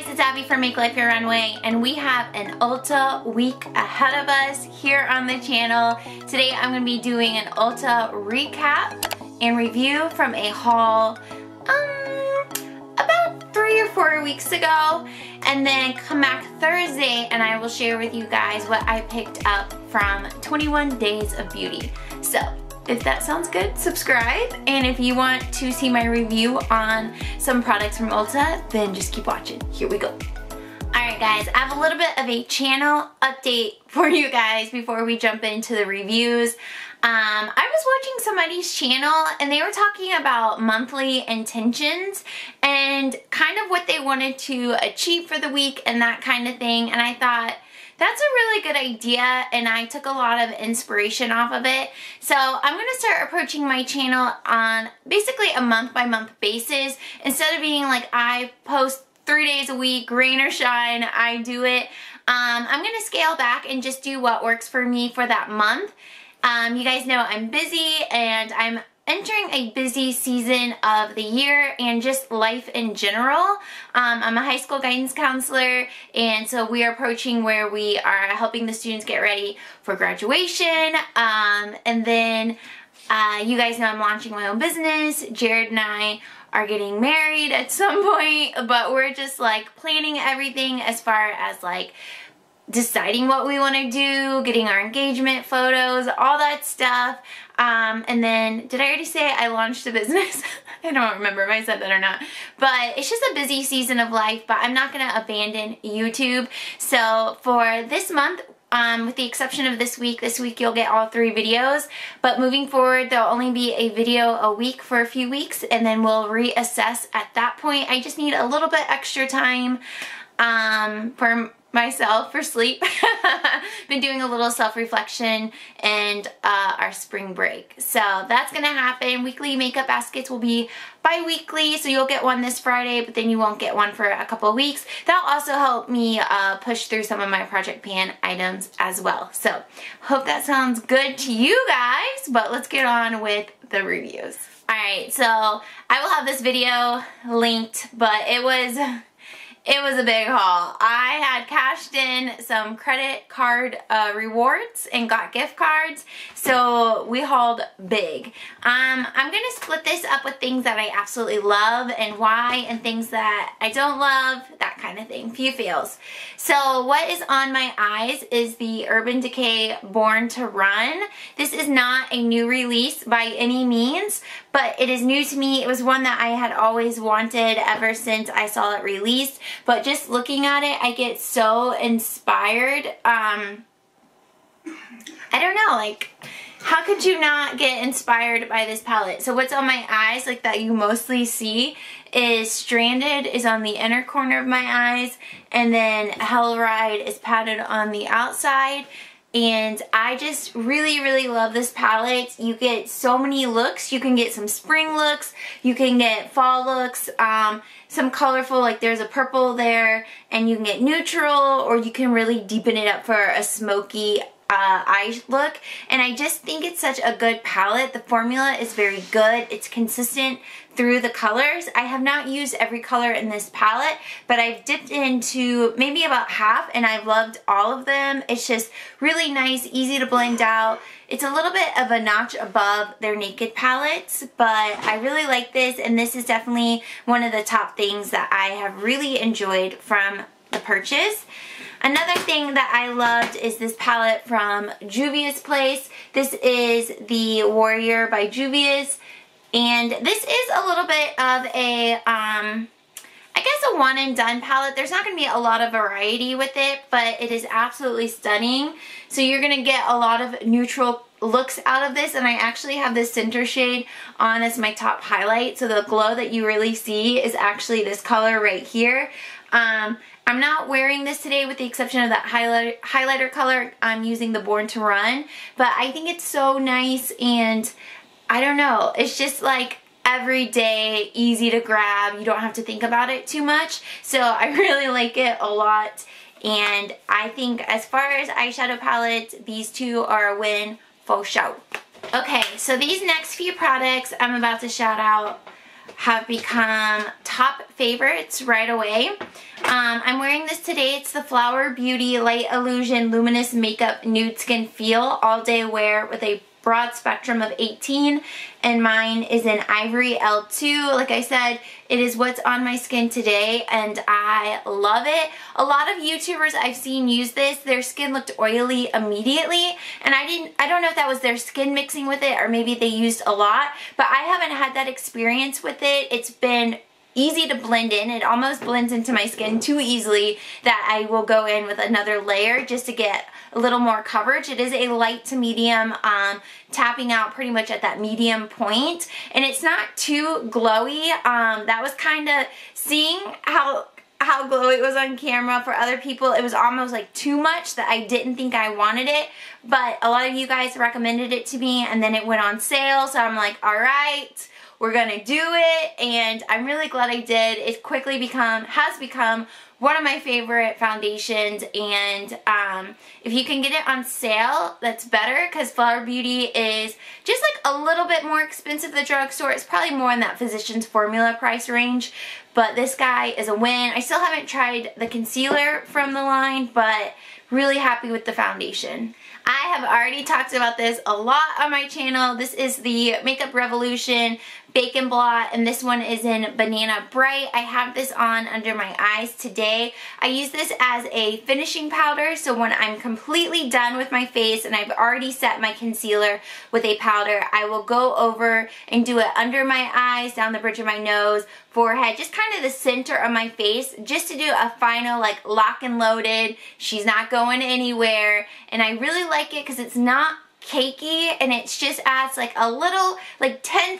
Hey guys, it's Abby from Make Life Your Runway, and we have an Ulta week ahead of us here on the channel. Today I'm going to be doing an Ulta recap and review from a haul about 3 or 4 weeks ago, and then come back Thursday and I will share with you guys what I picked up from 21 Days of Beauty. So if that sounds good, subscribe, and if you want to see my review on some products from Ulta, then just keep watching. Here we go. Alright guys, I have a little bit of a channel update for you guys before we jump into the reviews. I was watching somebody's channel and they were talking about monthly intentions and kind of what they wanted to achieve for the week and that kind of thing, and I thought, that's a really good idea, and I took a lot of inspiration off of it. So I'm going to start approaching my channel on basically a month-by-month basis. Instead of being like I post 3 days a week, rain or shine, I do it. I'm going to scale back and just do what works for me for that month. You guys know I'm busy, and I'm entering a busy season of the year and just life in general. I'm a high school guidance counselor, and so we are approaching where we are helping the students get ready for graduation. And then you guys know I'm launching my own business. Jared and I are getting married at some point, but we're just like planning everything as far as like deciding what we want to do, getting our engagement photos, all that stuff. And then, did I already say I launched a business? I don't remember if I said that or not. But it's just a busy season of life, but I'm not going to abandon YouTube. So for this month, with the exception of this week you'll get all 3 videos. But moving forward, there'll only be a video a week for a few weeks, and then we'll reassess at that point. I just need a little bit extra time for myself for sleep. Been doing a little self-reflection and our spring break. So that's gonna happen. Weekly makeup baskets will be bi-weekly, so you'll get one this Friday, but then you won't get one for a couple of weeks. That'll also help me push through some of my Project Pan items as well. So hope that sounds good to you guys, but let's get on with the reviews. Alright, so I will have this video linked, but it was a big haul. I had cashed in some credit card rewards and got gift cards, so we hauled big. I'm going to split this up with things that I absolutely love and why, and things that I don't love, that kind of thing. Few feels. So what is on my eyes is the Urban Decay Born to Run. This is not a new release by any means, but it is new to me. It was one that I had always wanted ever since I saw it released. But just looking at it, I get so inspired. I don't know, like, how could you not get inspired by this palette? So what's on my eyes, like that you mostly see, is Stranded is on the inner corner of my eyes, and then Hell Ride is padded on the outside. And I just really love this palette. You get so many looks. You can get some spring looks, you can get fall looks, some colorful, like there's a purple there, and you can get neutral, or you can really deepen it up for a smoky eye look. And I just think it's such a good palette. The formula is very good. It's consistent through the colors. I have not used every color in this palette, but I've dipped into maybe about half, and I've loved all of them. It's just really nice, easy to blend out. It's a little bit of a notch above their Naked palettes, but I really like this, and this is definitely one of the top things that I have really enjoyed from the purchase. Another thing that I loved is this palette from Juvia's place. This is the Warrior by Juvias, and this is a little bit of a, I guess a one and done palette. There's not going to be a lot of variety with it, but it is absolutely stunning. So you're going to get a lot of neutral looks out of this, and I actually have this center shade on as my top highlight, so the glow that you really see is actually this color right here. I'm not wearing this today with the exception of that highlighter color. I'm using the Born to Run, but I think it's so nice, and I don't know, it's just like everyday, easy to grab. You don't have to think about it too much, so I really like it a lot. And I think as far as eyeshadow palettes, these two are a win for sure. Okay, so these next few products I'm about to shout out have become top favorites right away. I'm wearing this today. It's the Flower Beauty Light Illusion Luminous Makeup Nude Skin Feel All Day Wear with a broad spectrum of 18, and mine is in Ivory L2. Like I said, it is what's on my skin today, and I love it. A lot of YouTubers I've seen use this, their skin looked oily immediately, and I don't know if that was their skin mixing with it or maybe they used a lot, but I haven't had that experience with it. It's been easy to blend in. It almost blends into my skin too easily that I will go in with another layer just to get a little more coverage. It is a light to medium, tapping out pretty much at that medium point, and it's not too glowy. That was kind of seeing how glowy it was on camera for other people. It was almost like too much that I didn't think I wanted it, but a lot of you guys recommended it to me, and then it went on sale, so I'm like, all right, we're gonna do it, and I'm really glad I did. It quickly has become one of my favorite foundations, and if you can get it on sale, that's better, because Flower Beauty is just like a little bit more expensive at the drugstore. It's probably more in that Physicians Formula price range, but this guy is a win. I still haven't tried the concealer from the line, but really happy with the foundation. I have already talked about this a lot on my channel. This is the Makeup Revolution Bacon Blot, and this one is in Banana Bright. I have this on under my eyes today. I use this as a finishing powder, so when I'm completely done with my face and I've already set my concealer with a powder, I will go over and do it under my eyes, down the bridge of my nose, forehead, just kind of the center of my face, just to do a final like lock and loaded, she's not going anywhere. And I really like it because it's not cakey, and it just adds like a little, like 10%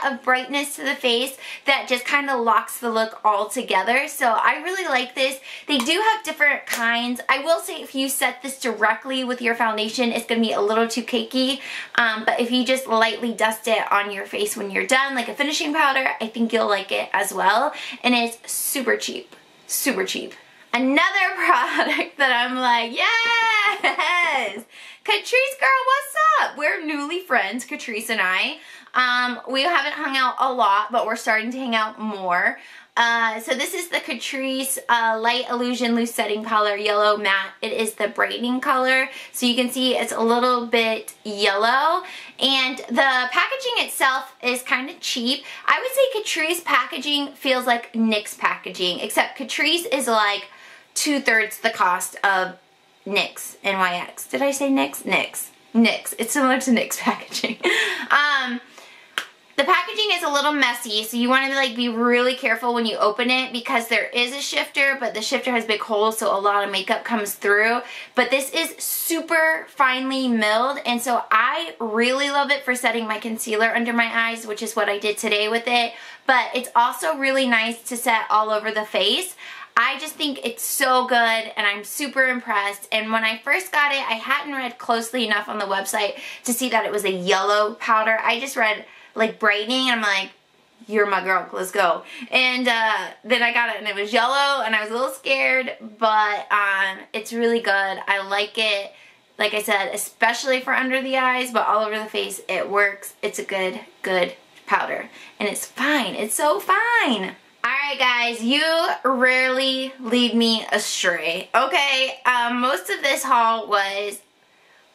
of brightness to the face that just kind of locks the look all together. So I really like this. They do have different kinds. I will say if you set this directly with your foundation, it's going to be a little too cakey, but if you just lightly dust it on your face when you're done, like a finishing powder, I think you'll like it as well. And it's super cheap. Super cheap. Another product that I'm like, yes! Catrice girl, what's up? We're newly friends, Catrice and I. We haven't hung out a lot, but we're starting to hang out more. So this is the Catrice Light Illusion Loose Setting Powder Yellow Matte. It is the brightening color. So you can see it's a little bit yellow. And the packaging itself is kind of cheap. I would say Catrice packaging feels like NYX packaging, except Catrice is like 2/3 the cost of NYX, NYX. Did I say NYX? NYX. NYX. It's similar to NYX packaging. The packaging is a little messy, so you want to be really careful when you open it, because there is a shifter, but the shifter has big holes, so a lot of makeup comes through. But this is super finely milled, and so I really love it for setting my concealer under my eyes, which is what I did today with it. But it's also really nice to set all over the face. I just think it's so good, and I'm super impressed. And when I first got it, I hadn't read closely enough on the website to see that it was a yellow powder. I just read like brightening, and I'm like, you're my girl, let's go. And then I got it and it was yellow, and I was a little scared, but it's really good. I like it, like I said, especially for under the eyes, but all over the face, it works. It's a good powder, and it's fine. It's so fine. Alright guys, you rarely lead me astray. Okay, most of this haul was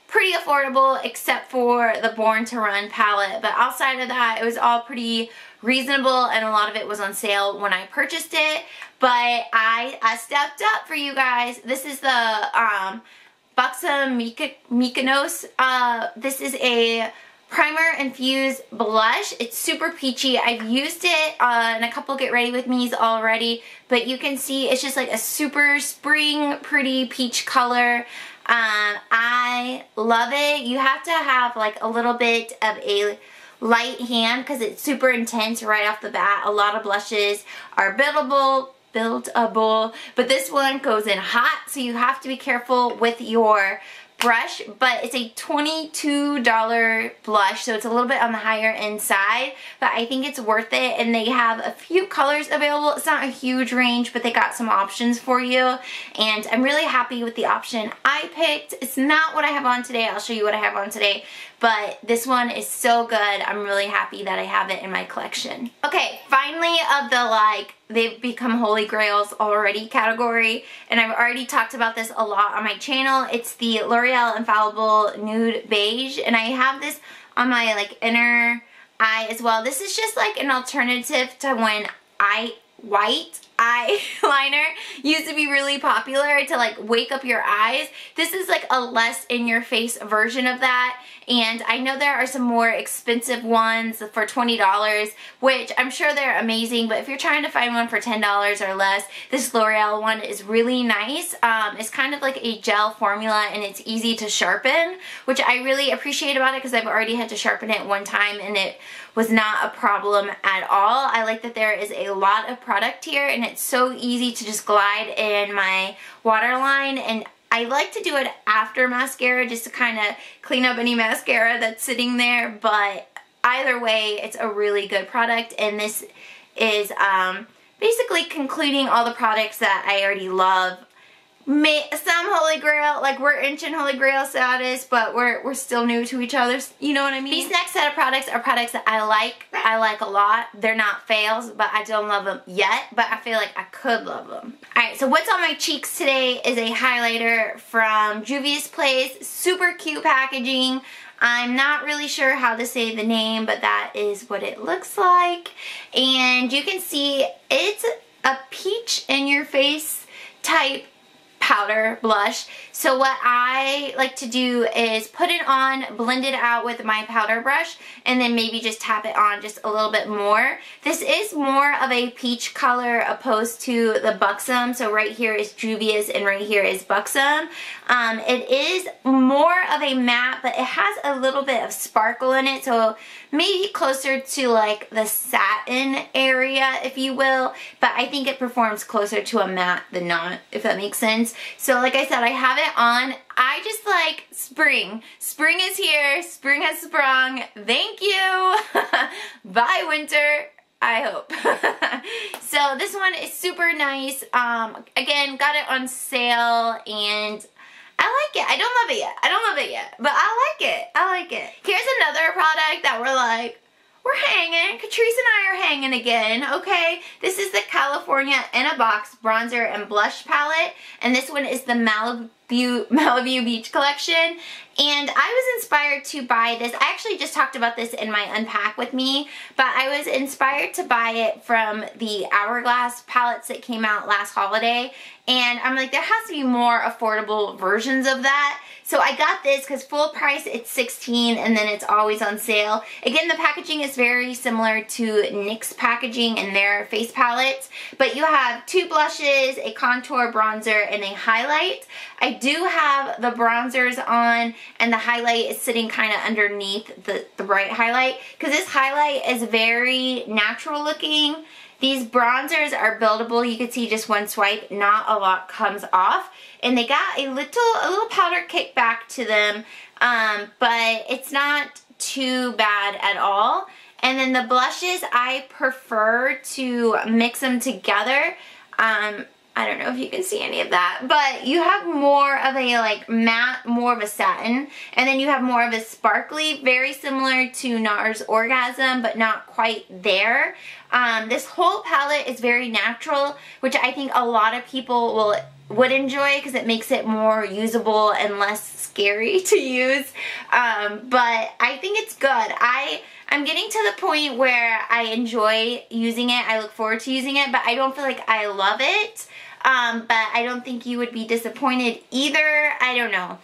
pretty affordable except for the Born to Run palette, but outside of that, it was all pretty reasonable, and a lot of it was on sale when I purchased it. But I stepped up for you guys. This is the Buxom Mykonos. This is a primer infused blush. It's super peachy. I've used it in a couple get ready with me's already, but you can see it's just like a super spring pretty peach color. I love it. You have to have like a little bit of a light hand because it's super intense right off the bat. A lot of blushes are buildable, but this one goes in hot, so you have to be careful with your brush, but it's a $22 blush, so it's a little bit on the higher end side, but I think it's worth it, and they have a few colors available. It's not a huge range, but they got some options for you, and I'm really happy with the option I picked. It's not what I have on today. I'll show you what I have on today, but this one is so good. I'm really happy that I have it in my collection. Okay, finally of the like, they've become holy grails already category, and I've already talked about this a lot on my channel. It's the L'Oreal Infallible Nude Beige, and I have this on my like inner eye as well. This is just like an alternative to when white eyeliner used to be really popular to like wake up your eyes. This is like a less in your face version of that, and I know there are some more expensive ones for $20, which I'm sure they're amazing, but if you're trying to find one for $10 or less, this L'Oreal one is really nice. It's kind of like a gel formula, and it's easy to sharpen, which I really appreciate about it because I've already had to sharpen it one time and it was not a problem at all. I like that there is a lot of product here, and it's so easy to just glide in my waterline, and I like to do it after mascara just to kind of clean up any mascara that's sitting there, but either way, it's a really good product, and this is basically concluding all the products that I already love. Some holy grail, like we're inching holy grail status, but we're still new to each other, you know what I mean? These next set of products are products that I like a lot. They're not fails, but I don't love them yet, but I feel like I could love them. Alright, so what's on my cheeks today is a highlighter from Juvia's Place. Super cute packaging. I'm not really sure how to say the name, but that is what it looks like. And you can see it's a peach in your face type powder blush. So what I like to do is put it on, blend it out with my powder brush, and then maybe just tap it on just a little bit more. This is more of a peach color opposed to the Buxom. So right here is Juvia's and right here is Buxom. It is more of a matte, but it has a little bit of sparkle in it, so maybe closer to like the satin area, if you will, but I think it performs closer to a matte than not, if that makes sense. So like I said, I have it on. I just like spring. Spring is here. Spring has sprung. Thank you. Bye, winter. I hope. So this one is super nice. Again, got it on sale, and I like it. I don't love it yet. I don't love it yet, but I like it. I like it. Here's another product that we're like, we're hanging. Catrice and I are hanging again, okay? This is the California in a Box Bronzer and Blush Palette, and this one is the Malibu Beach collection. And I was inspired to buy this. I actually just talked about this in my Unpack With Me, but I was inspired to buy it from the Hourglass palettes that came out last holiday. And I'm like, there has to be more affordable versions of that. So I got this because full price it's $16, and then it's always on sale. Again, the packaging is very similar to NYX packaging in their face palettes, but you have two blushes, a contour bronzer, and a highlight. I do have the bronzers on, and the highlight is sitting kind of underneath the bright highlight, because this highlight is very natural looking. These bronzers are buildable. You can see just one swipe, not a lot comes off. And they got a little powder kick back to them, but it's not too bad at all. And then the blushes, I prefer to mix them together. I don't know if you can see any of that, but you have more of a like matte, more of a satin, and then you have more of a sparkly, very similar to NARS Orgasm, but not quite there. This whole palette is very natural, which I think a lot of people would enjoy because it makes it more usable and less scary to use. But I think it's good. I'm getting to the point where I enjoy using it. I look forward to using it, but I don't feel like I love it. But I don't think you would be disappointed either. I don't know.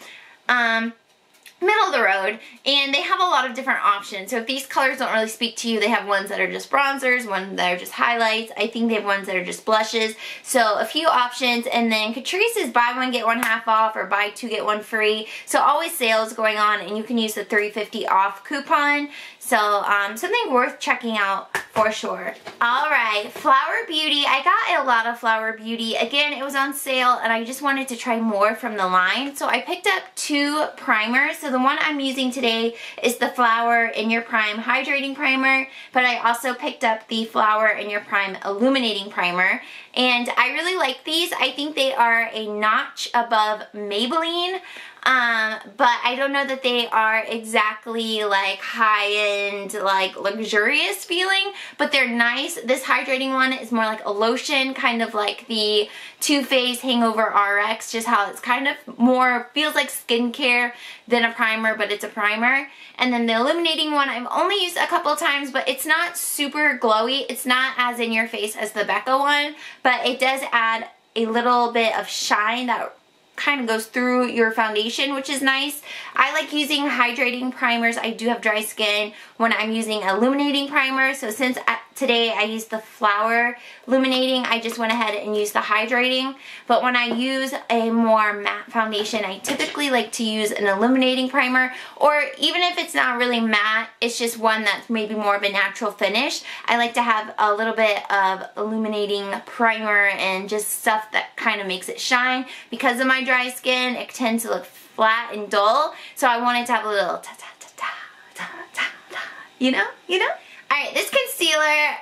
middle of the road, and they have a lot of different options. So if these colors don't really speak to you, they have ones that are just bronzers, ones that are just highlights. I think they have ones that are just blushes. So a few options, and then Catrice is buy one get one half off or buy two get one free. So always sales going on, and you can use the $3.50 off coupon. So something worth checking out for sure. Alright, Flower Beauty. I got a lot of Flower Beauty. Again, it was on sale and I just wanted to try more from the line. So I picked up 2 primers. So the one I'm using today is the Flower in Your Prime Hydrating Primer, but I also picked up the Flower in Your Prime Illuminating Primer. And I really like these. I think they are a notch above Maybelline. But I don't know that they are exactly like high-end, like luxurious feeling, but they're nice. This hydrating one is more like a lotion, kind of like the Too Faced Hangover RX, just how it's kind of more, feels like skincare than a primer, but it's a primer. And then the illuminating one, I've only used a couple times, but it's not super glowy. It's not as in your face as the Becca one, but it does add a little bit of shine that kind of goes through your foundation, which is nice. I like using hydrating primers. I do have dry skin when I'm using illuminating primer. So since today I used the Flower Illuminating, I just went ahead and used the hydrating. But when I use a more matte foundation, I typically like to use an illuminating primer, or even if it's not really matte, it's just one that's maybe more of a natural finish. I like to have a little bit of illuminating primer and just stuff that kind of makes it shine. Because of my dry skin, it tends to look flat and dull, so I wanted to have a little ta-ta-ta-ta-ta-ta, you know? Alright, this concealer,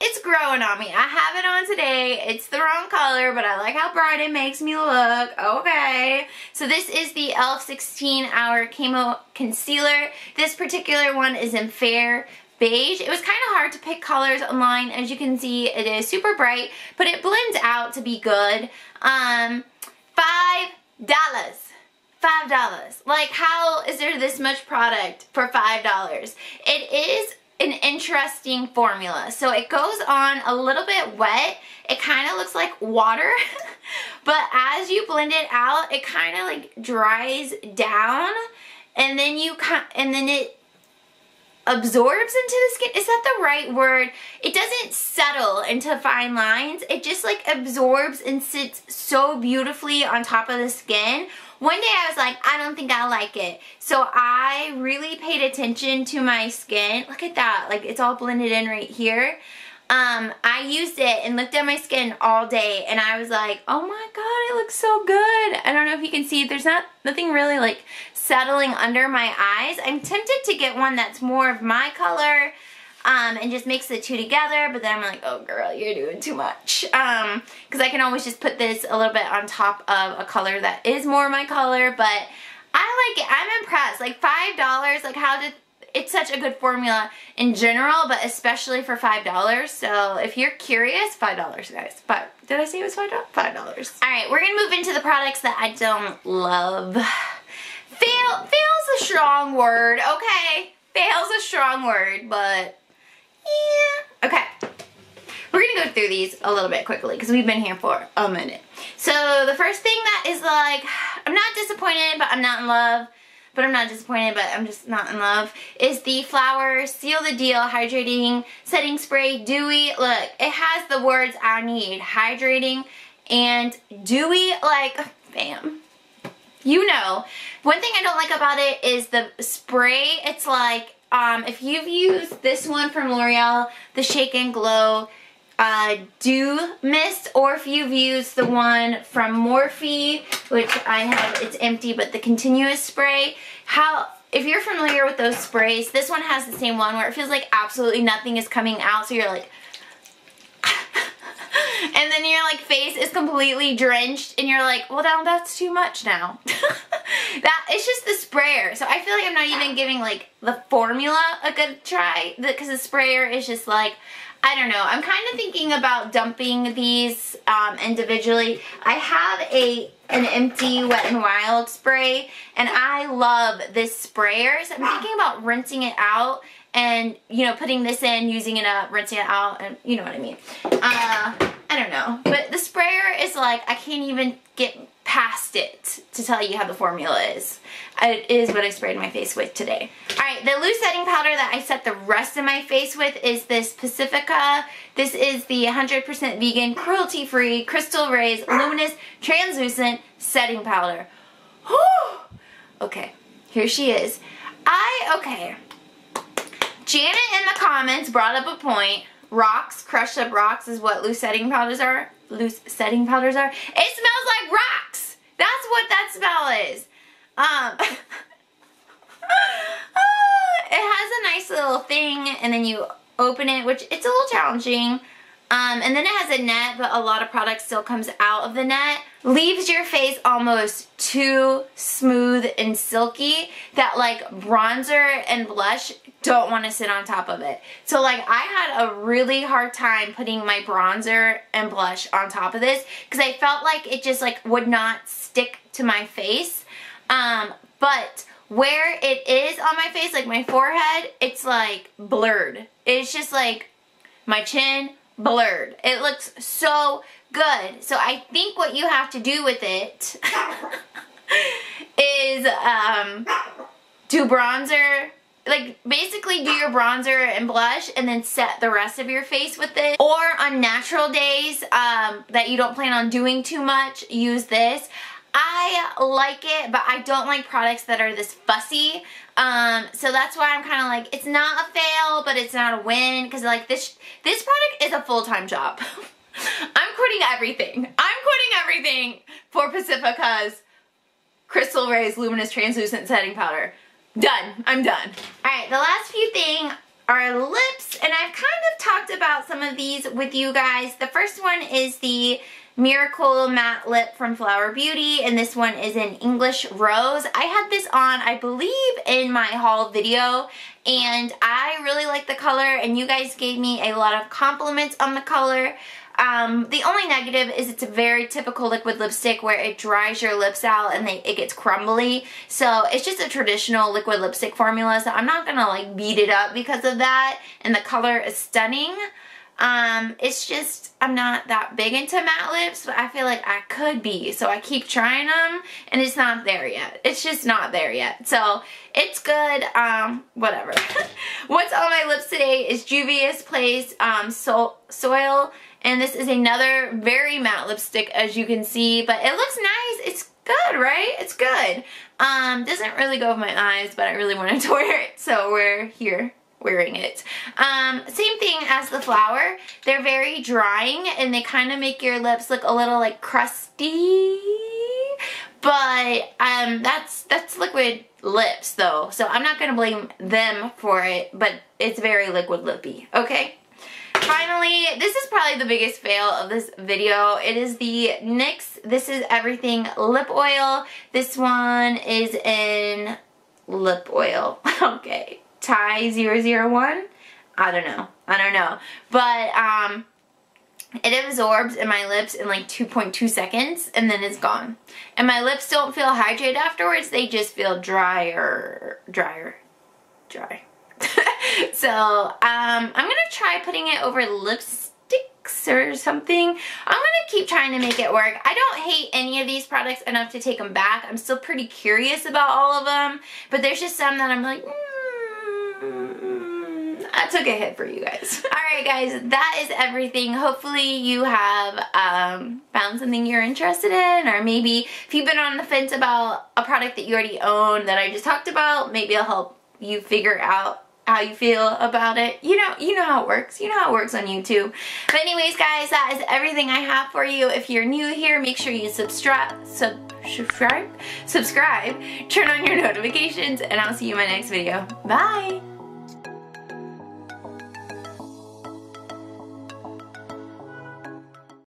it's growing on me. I have it on today. It's the wrong color, but I like how bright it makes me look. Okay. So this is the e.l.f. 16 Hour Camo Concealer. This particular one is in Fair Beige. It was kind of hard to pick colors online. As you can see, it is super bright, but it blends out to be good. $5. Like, how is there this much product for $5? It is an interesting formula. So it goes on a little bit wet. It kind of looks like water, but as you blend it out, it kind of like dries down, and then it absorbs into the skin. Is that the right word? It doesn't settle into fine lines. It just like absorbs and sits so beautifully on top of the skin. One day I was like, I don't think I like it. So I really paid attention to my skin. Look at that. Like, it's all blended in right here. I used it and looked at my skin all day, and I was like, oh my god, it looks so good. I don't know if you can see, there's nothing really like settling under my eyes. I'm tempted to get one that's more of my color, and just mix the two together, but then I'm like, oh girl, you're doing too much. Because I can always just put this a little bit on top of a color that is more my color, but I like it. I'm impressed. Like $5, like it's such a good formula in general, but especially for $5. So if you're curious, $5 guys. Did I say it was $5? $5. Alright, we're gonna move into the products that I don't love. Fail's a strong word, okay? Fail's a strong word, but yeah. Okay. We're gonna go through these a little bit quickly because we've been here for a minute. So the first thing that is like, I'm not disappointed, but I'm not in love. But I'm not disappointed, but I'm just not in love, is the Flower Seal the Deal Hydrating Setting Spray Dewy. Look, it has the words I need. Hydrating and dewy, like, bam. You know. One thing I don't like about it is the spray. It's like, if you've used this one from Loreal, the Shake and Glow Dew Mist, or if you've used the one from Morphe, which I have, it's empty, but the continuous spray, if you're familiar with those sprays, this one has the same one where it feels like absolutely nothing is coming out, so you're like, and then your like face is completely drenched, and you're like, well now that's too much now. It's just the sprayer, so I feel like I'm not even giving like the formula a good try, because the sprayer is just like, I don't know. I'm kind of thinking about dumping these individually. I have an empty Wet n Wild spray, and I love this sprayer, so I'm thinking about rinsing it out and, you know, putting this in, using it up, rinsing it out, and you know what I mean. I don't know. But the sprayer is like, I can't even get past it to tell you how the formula is. It is what I sprayed my face with today. Alright, the loose setting powder that I set the rest of my face with is this Pacifica. This is the 100% vegan, cruelty-free, crystal rays, luminous, translucent setting powder. Whew. Okay, here she is. Okay. Janet in the comments brought up a point. Rocks, crushed up rocks is what loose setting powders are. Loose setting powders are. It smells like rocks. That's what that smell is. It has a nice little thing, and then you open it, which it's a little challenging. And then it has a net, but a lot of product still comes out of the net. Leaves your face almost too smooth and silky that like bronzer and blush don't want to sit on top of it. So like I had a really hard time putting my bronzer and blush on top of this because I felt like it just like would not stick to my face. But where it is on my face, like my forehead, it's like blurred. It's just like my chin, blurred. It looks so good. So I think what you have to do with it is do bronzer, like basically do your bronzer and blush and then set the rest of your face with it. Or on natural days that you don't plan on doing too much, use this. I like it, but I don't like products that are this fussy. So that's why I'm kind of like, it's not a fail, but it's not a win, because like this product is a full-time job. I'm quitting everything. I'm quitting everything for Pacifica's Crystal Rays Luminous Translucent Setting Powder. Done. I'm done. Alright, the last few things are lips, and I've kind of talked about some of these with you guys. The first one is the Miracle Matte Lip from Flower Beauty, and this one is in English Rose. I had this on, I believe, in my haul video, and I really like the color, and you guys gave me a lot of compliments on the color. The only negative is it's a very typical liquid lipstick where it dries your lips out and it gets crumbly. So it's just a traditional liquid lipstick formula, so I'm not gonna like beat it up because of that, and the color is stunning. It's just, I'm not that big into matte lips, but I feel like I could be, so I keep trying them, and it's not there yet. It's just not there yet. So, it's good, whatever. What's on my lips today is Juvia's Place, Soil, and this is another very matte lipstick, as you can see, but it looks nice. It's good, right? It's good. Doesn't really go with my eyes, but I really wanted to wear it, so we're here wearing it. Same thing as the flower. They're very drying, and they kind of make your lips look a little like crusty, but that's liquid lips though, so I'm not gonna blame them for it, but it's very liquid lippy. Okay, finally, this is probably the biggest fail of this video. It is the NYX This Is Everything lip oil. This one is in lip oil. Okay, Thai 001. I don't know, but it absorbs in my lips in like 2.2 seconds and then it's gone, and my lips don't feel hydrated afterwards. They just feel dry. So I'm gonna try putting it over lipsticks or something. I'm gonna keep trying to make it work. I don't hate any of these products enough to take them back. I'm still pretty curious about all of them, but there's just some that I'm like, I took a hit for you guys. Alright guys, that is everything. Hopefully you have found something you're interested in, or maybe if you've been on the fence about a product that you already own that I just talked about, maybe I'll help you figure out how you feel about it. You know how it works. You know how it works on YouTube. But anyways guys, that is everything I have for you. If you're new here, make sure you subscribe, turn on your notifications, and I'll see you in my next video. Bye!